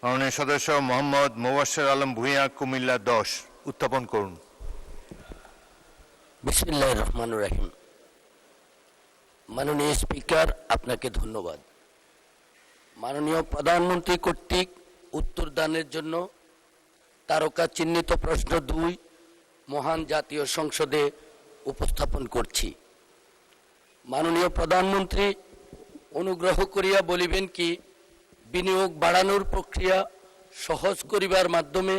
মাননীয় সদস্য মোহাম্মদ মোবাশ্বের আলম ভূঁইয়া, কুমিল্লা 10 উত্থাপন করুন। বিসমিল্লাহির রহমানির রহিম। মাননীয় স্পিকার, আপনাকে ধন্যবাদ। মাননীয় প্রধানমন্ত্রী কর্তৃক উত্তরদানের জন্য তারকা চিহ্নিত প্রশ্ন 2 মহান জাতীয় সংসদে উপস্থাপন করছি। মাননীয় প্রধানমন্ত্রী, অনুগ্রহ করিয়া বলিবেন কি, বিনিয়োগ বাড়ানোর প্রক্রিয়া সহজ করিবার মাধ্যমে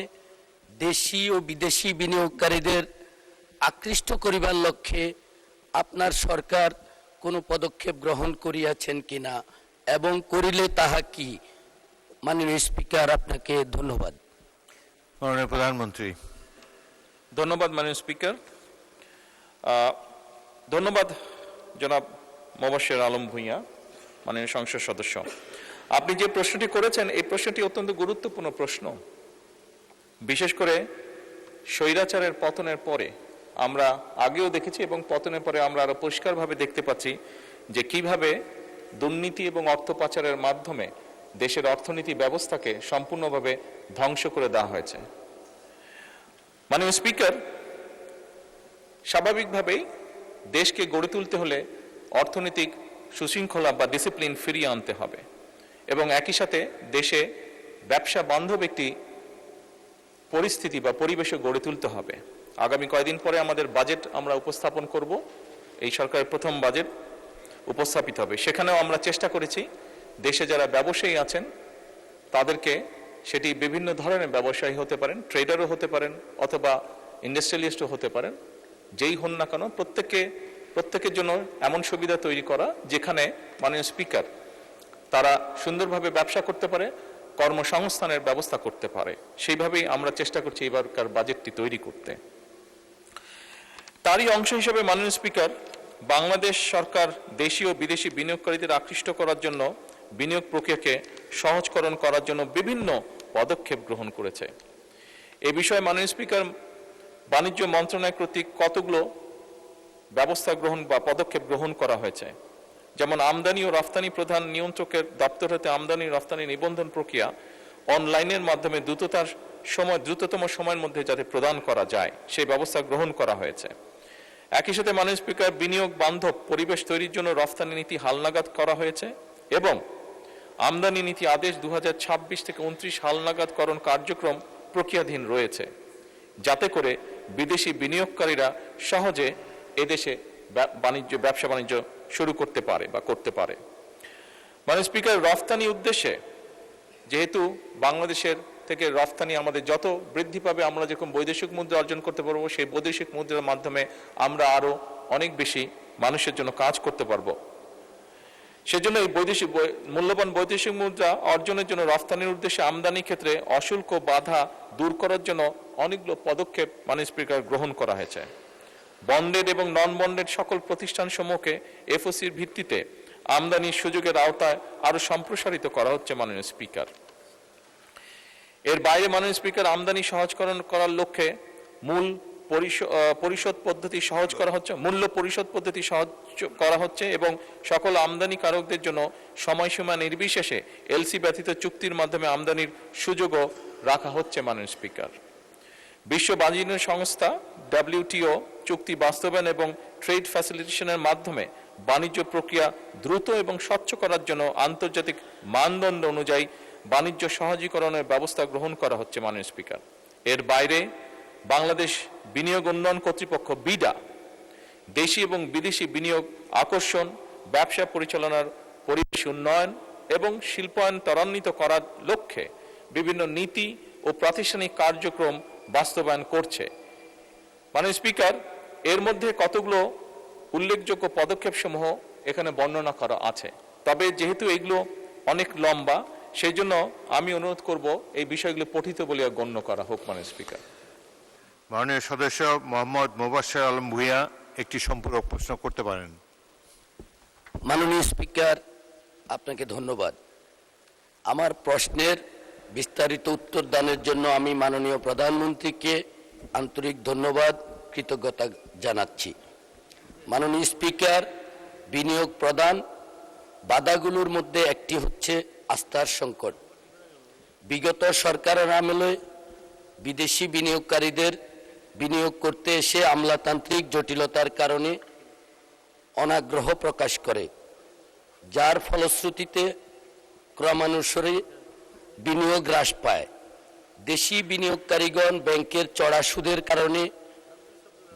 দেশি ও বিদেশি বিনিয়োগকারীদের আকৃষ্ট করিবার লক্ষ্যে আপনার সরকার কোনো পদক্ষেপ গ্রহণ করিয়াছেন কিনা এবং করিলে তাহা কি? মাননীয় স্পিকার, আপনাকে ধন্যবাদ। মাননীয় প্রধানমন্ত্রী। ধন্যবাদ মাননীয় স্পিকার। ধন্যবাদ জনাব মোবাশ্বের আলম ভূঁইয়া, মাননীয় সংসদ সদস্য। আপনি যে প্রশ্নটি করেছেন এই প্রশ্নটি অত্যন্ত গুরুত্বপূর্ণ প্রশ্ন। বিশেষ করে স্বৈরাচারের পতনের পরে আমরা আগেও দেখেছি এবং পতনের পরে আমরা আরো পরিষ্কারভাবে দেখতে পাচ্ছি যে কিভাবে দুর্নীতি এবং অর্থ পাচারের মাধ্যমে দেশের অর্থনীতি ব্যবস্থাকে সম্পূর্ণভাবে ধ্বংস করে দেওয়া হয়েছে। মাননীয় স্পিকার, স্বাভাবিকভাবেই দেশকে গড়ে তুলতে হলে অর্থনৈতিক সুশৃঙ্খলা বা ডিসিপ্লিন ফিরিয়ে আনতে হবে এবং একই সাথে দেশে ব্যবসা বান্ধব একটি পরিস্থিতি বা পরিবেশও গড়ে তুলতে হবে। আগামী কয়েকদিন পরে আমাদের বাজেট আমরা উপস্থাপন করব, এই সরকারের প্রথম বাজেট উপস্থাপিত হবে। সেখানেও আমরা চেষ্টা করেছি দেশে যারা ব্যবসায়ী আছেন তাদেরকে, সেটি বিভিন্ন ধরনের ব্যবসায়ী হতে পারেন, ট্রেডারও হতে পারেন অথবা ইন্ডাস্ট্রিয়ালিস্টও হতে পারেন, যেই হন না কেন প্রত্যেকের জন্য এমন সুবিধা তৈরি করা যেখানে মাননীয় স্পিকার তারা সুন্দরভাবে ব্যবসা করতে পারে, কর্মসংস্থানের ব্যবস্থা করতে পারে। সেইভাবেই আমরা চেষ্টা করছি এবারকার বাজেটটি তৈরি করতে। তারই অংশ হিসেবে মাননীয় স্পিকার, বাংলাদেশ সরকার দেশি ও বিদেশি বিনিয়োগকারীদের আকৃষ্ট করার জন্য বিনিয়োগ প্রক্রিয়াকে সহজকরণ করার জন্য বিভিন্ন পদক্ষেপ গ্রহণ করেছে। এ বিষয়ে মাননীয় স্পিকার, বাণিজ্য মন্ত্রণালয় কর্তৃক কতগুলো ব্যবস্থা গ্রহণ বা পদক্ষেপ গ্রহণ করা হয়েছে। যেমন আমদানি ও রফতানি প্রধান নিয়ন্ত্রকের দপ্তর হতে আমদানি রফতানি নিবন্ধন প্রক্রিয়া অনলাইনের মাধ্যমে দ্রুততম সময়ের মধ্যে যাতে প্রদান করা যায় সেই ব্যবস্থা গ্রহণ করা হয়েছে। একই সাথে মাননীয় স্পিকার, বিনিয়োগ বান্ধব পরিবেশ তৈরির জন্য রফতানি নীতি হালনাগাদ করা হয়েছে এবং আমদানি নীতি আদেশ 2026 থেকে 29 হালনাগাদকরণ কার্যক্রম প্রক্রিয়াধীন রয়েছে, যাতে করে বিদেশি বিনিয়োগকারীরা সহজে এদেশে ব্যবসা বাণিজ্য শুরু করতে পারে বা করতে পারে। মাননীয় স্পিকার, রফতানি উদ্দেশ্যে যেহেতু বাংলাদেশের থেকে রফতানি আমাদের যত বৃদ্ধি পাবে, আমরা যেরকম বৈদেশিক মুদ্রা অর্জন করতে পারবো, সেই বৈদেশিক মুদ্রার মাধ্যমে আমরা আরো অনেক বেশি মানুষের জন্য কাজ করতে পারবো। সেজন্য এই মূল্যবান বৈদেশিক মুদ্রা অর্জনের জন্য রফতানির উদ্দেশ্যে আমদানির ক্ষেত্রে অশুল্ক বাধা দূর করার জন্য অনেকগুলো পদক্ষেপ মাননীয় স্পিকার গ্রহণ করা হয়েছে। বন্ডেড এবং নন বন্ডেড সকল প্রতিষ্ঠান সমূহকে এফওসির ভিত্তিতে আমদানির সুযোগের আওতায় আরো সম্প্রসারিত করা হচ্ছে মাননীয় স্পিকার। এর বাইরে মাননীয় স্পিকার, আমদানি সহজকরণ করার লক্ষ্যে মূল্য পরিশোধ পদ্ধতি সহজ করা হচ্ছে এবং সকল আমদানিকারকদের জন্য সময়সীমা নির্বিশেষে এলসি ব্যতীত চুক্তির মাধ্যমে আমদানির সুযোগও রাখা হচ্ছে মাননীয় স্পিকার। বিশ্ব বাণিজ্য সংস্থা WTO চুক্তি বাস্তবায়ন এবং ট্রেড ফ্যাসিলিটেশনের মাধ্যমে বাণিজ্য প্রক্রিয়া দ্রুত এবং স্বচ্ছ করার জন্য আন্তর্জাতিক মানদণ্ড অনুযায়ী বাণিজ্য সহজীকরণের ব্যবস্থা গ্রহণ করা হচ্ছে মাননীয় স্পিকার। এর বাইরে বাংলাদেশ বিনিয়োগ উন্নয়ন কর্তৃপক্ষ বিডা দেশি এবং বিদেশি বিনিয়োগ আকর্ষণ, ব্যবসা পরিচালনার পরিবেশ উন্নয়ন এবং শিল্পায়ন ত্বরান্বিত করার লক্ষ্যে বিভিন্ন নীতি ও প্রাতিষ্ঠানিক কার্যক্রম বাস্তবায়ন করছে। মাননীয় স্পিকার, এর মধ্যে কতগুলো উল্লেখযোগ্য পদক্ষেপ সমূহ এখানে বর্ণনা করা আছে, তবে যেহেতু এগুলো অনেক লম্বা সেই জন্য আমি অনুরোধ করব এই বিষয়গুলো পঠিত বলে গণ্য করা হোক। মাননীয় স্পিকার। মাননীয় সদস্য মোহাম্মদ মোবাশ্বের আলম ভূঁইয়া একটি সম্পূরক প্রশ্ন করতে পারেন। মাননীয় স্পিকার, আপনাকে ধন্যবাদ। আমার প্রশ্নের বিস্তারিত উত্তর দানের জন্য আমি মাননীয় প্রধানমন্ত্রীকে আন্তরিক ধন্যবাদ, কৃতজ্ঞতা জানাচ্ছি। মাননীয় স্পিকার, বিনিয়োগ প্রদান বাধাগুলোর মধ্যে একটি হচ্ছে আস্থার সংকট। বিগত সরকারের আমলে বিদেশি বিনিয়োগকারীদের বিনিয়োগ করতে এসে আমলাতান্ত্রিক জটিলতার কারণে অনাগ্রহ প্রকাশ করে, যার ফলশ্রুতিতে ক্রমানুসারে বিনিয়োগ হ্রাস পায়। দেশি বিনিয়োগকারীগণ ব্যাংকের চড়া সুদের কারণে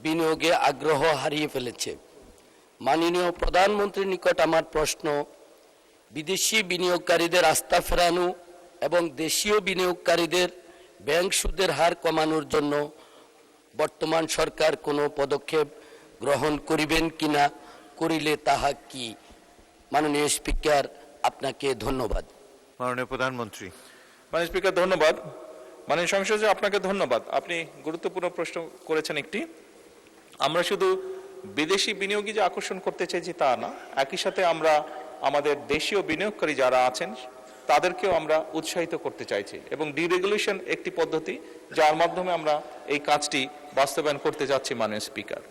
বিনিয়োগে আগ্রহ হারিয়ে ফেলেছে। মাননীয় প্রধানমন্ত্রীর নিকট আমার প্রশ্ন, বিদেশি বিনিয়োগকারীদের আস্থা ফেরানো এবং দেশীয় বিনিয়োগকারীদের ব্যাংক সুদের হার কমানোর জন্য বর্তমান সরকার কোনো পদক্ষেপ গ্রহণ করিবেন কিনা, করিলে তাহা কি? মাননীয় স্পিকার, আপনাকে ধন্যবাদ। মাননীয় প্রধানমন্ত্রী। মাননীয় স্পিকার, ধন্যবাদ। মাননীয় সংসদ সদস্য, আপনাকে ধন্যবাদ। আপনি গুরুত্বপূর্ণ প্রশ্ন করেছেন একটি। আমরা শুধু বিদেশি বিনিয়োগী যে আকর্ষণ করতে চাইছি তা না, একই সাথে আমরা আমাদের দেশীয় বিনিয়োগকারী যারা আছেন তাদেরকেও আমরা উৎসাহিত করতে চাইছি, এবং ডিরেগুলেশন একটি পদ্ধতি যার মাধ্যমে আমরা এই কাজটি বাস্তবায়ন করতে যাচ্ছি। মাননীয় স্পিকার,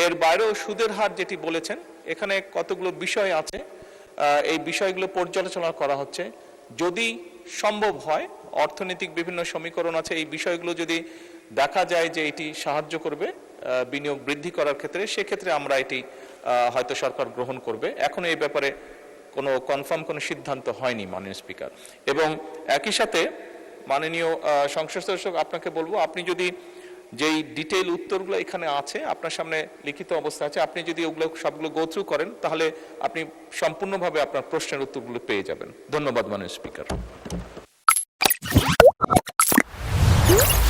এর বাইরেও সুদের হার যেটি বলেছেন, এখানে কতগুলো বিষয় আছে, এই বিষয়গুলো পর্যালোচনা করা হচ্ছে। যদি সম্ভব হয়, অর্থনৈতিক বিভিন্ন সমীকরণ আছে, এই বিষয়গুলো যদি দেখা যায় যে এটি সাহায্য করবে বিনিয়োগ বৃদ্ধি করার ক্ষেত্রে, সেক্ষেত্রে আমরা এটি হয়তো সরকার গ্রহণ করবে। এখন এই ব্যাপারে কোনো কনফার্ম কোনো সিদ্ধান্ত হয়নি মাননীয় স্পিকার। এবং একই সাথে মাননীয় সংসদ সদস্য, আপনাকে বলবো, আপনি যদি যেই ডিটেইল উত্তরগুলো এখানে আছে আপনার সামনে লিখিত অবস্থা আছে, আপনি যদি ওগুলো সবগুলো গো থ্রু করেন তাহলে আপনি সম্পূর্ণভাবে আপনার প্রশ্নের উত্তরগুলো পেয়ে যাবেন। ধন্যবাদ মাননীয় স্পিকার।